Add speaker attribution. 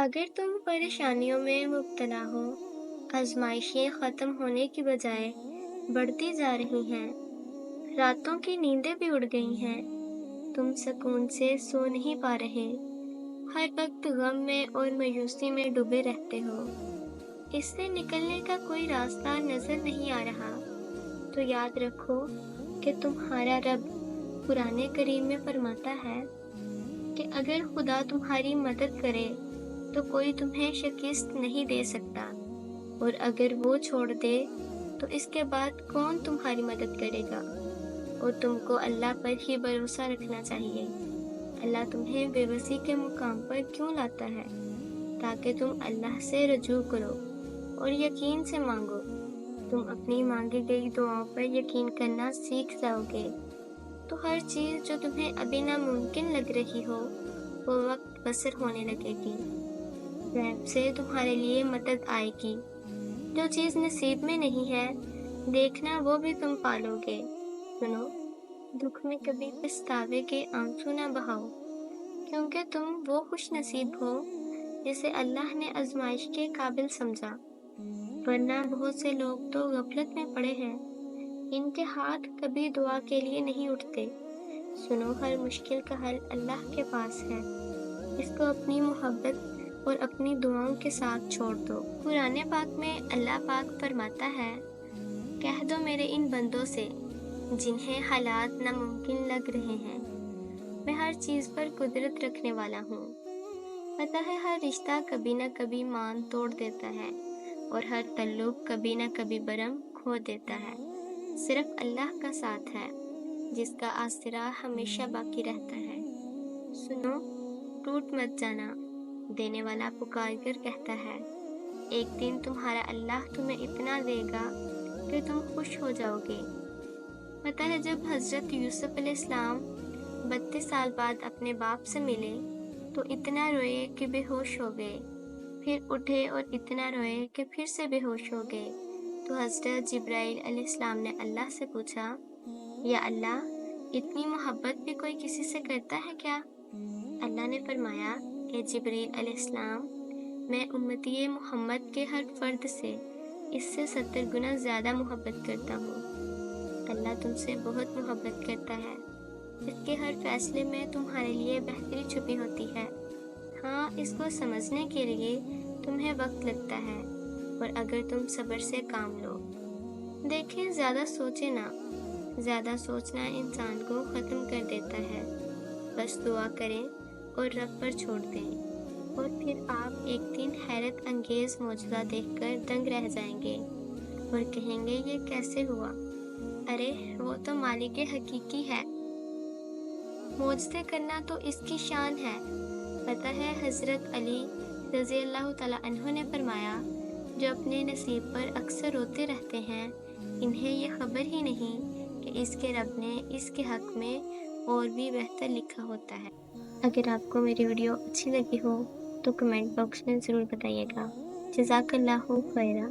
Speaker 1: اگر تم پریشانیوں میں مبتلا ہو، آزمائشیں ختم ہونے کی بجائے بڑھتی جا رہی ہیں، راتوں کی نیندیں بھی اڑ گئی ہیں، تم سکون سے سو نہیں پا رہے، ہر وقت غم میں اور مایوسی میں ڈوبے رہتے ہو، اس سے نکلنے کا کوئی راستہ نظر نہیں آ رہا، تو یاد رکھو کہ تمہارا رب قرآن کریم میں فرماتا ہے کہ اگر خدا تمہاری مدد کرے تو کوئی تمہیں شکست نہیں دے سکتا، اور اگر وہ چھوڑ دے تو اس کے بعد کون تمہاری مدد کرے گا؟ اور تم کو اللہ پر ہی بھروسہ رکھنا چاہیے۔ اللہ تمہیں بے بسی کے مقام پر کیوں لاتا ہے؟ تاکہ تم اللہ سے رجوع کرو اور یقین سے مانگو۔ تم اپنی مانگی گئی دعاؤں پر یقین کرنا سیکھ جاؤ گے تو ہر چیز جو تمہیں ابھی ناممکن لگ رہی ہو وہ وقت بسر ہونے لگے گی، غیب سے تمہارے لیے مدد آئے گی۔ جو چیز نصیب میں نہیں ہے، دیکھنا وہ بھی تم پالو گے۔ سنو، دکھ میں کبھی پچھتاوے کے آنسو نہ بہاؤ، کیونکہ تم وہ خوش نصیب ہو جسے اللہ نے آزمائش کے قابل سمجھا، ورنہ بہت سے لوگ تو غفلت میں پڑے ہیں، ان کے ہاتھ کبھی دعا کے لیے نہیں اٹھتے۔ سنو، ہر مشکل کا حل اللہ کے پاس ہے، اس کو اپنی محبت اور اپنی دعاؤں کے ساتھ چھوڑ دو۔ قرآن پاک میں اللہ پاک فرماتا ہے، کہہ دو میرے ان بندوں سے جنہیں حالات ناممکن لگ رہے ہیں، میں ہر چیز پر قدرت رکھنے والا ہوں۔ پتہ ہے ہر رشتہ کبھی نہ کبھی مان توڑ دیتا ہے، اور ہر تعلق کبھی نہ کبھی برہم کھو دیتا ہے، صرف اللہ کا ساتھ ہے جس کا آسرا ہمیشہ باقی رہتا ہے۔ سنو، ٹوٹ مت جانا، دینے والا پکار کر کہتا ہے، ایک دن تمہارا اللہ تمہیں اتنا دے گا کہ تم خوش ہو جاؤ گے۔ پتہ ہے جب حضرت یوسف علیہ السلام 32 سال بعد اپنے باپ سے ملے تو اتنا روئے کہ بے ہوش ہو گئے، پھر اٹھے اور اتنا روئے کہ پھر سے بے ہوش ہو گئے، تو حضرت جبرائیل علیہ السلام نے اللہ سے پوچھا، یا اللہ، اتنی محبت بھی کوئی کسی سے کرتا ہے کیا؟ اللہ نے فرمایا کہ جبرائیل علیہ السلام، میں امتی محمد کے ہر فرد سے اس سے 70 گنا زیادہ محبت کرتا ہوں۔ اللہ تم سے بہت محبت کرتا ہے، اس کے ہر فیصلے میں تمہارے لیے بہتری چھپی ہوتی ہے۔ ہاں، اس کو سمجھنے کے لیے تمہیں وقت لگتا ہے، اور اگر تم صبر سے کام لو۔ دیکھیں، زیادہ سوچے نہ، زیادہ سوچنا انسان کو ختم کر دیتا ہے۔ بس دعا کریں اور رب پر چھوڑ دیں، اور پھر آپ ایک دن حیرت انگیز معجزہ دیکھ کر دنگ رہ جائیں گے اور کہیں گے یہ کیسے ہوا؟ ارے وہ تو مالک حقیقی ہے، معجزے کرنا تو اس کی شان ہے۔ پتہ ہے حضرت علی رضی اللہ تعالیٰ عنہ نے فرمایا، جو اپنے نصیب پر اکثر روتے رہتے ہیں، انہیں یہ خبر ہی نہیں کہ اس کے رب نے اس کے حق میں اور بھی بہتر لکھا ہوتا ہے۔ اگر آپ کو میری ویڈیو اچھی لگی ہو تو کمنٹ باکس میں ضرور بتائیے گا۔ جزاک اللہ خیرہ۔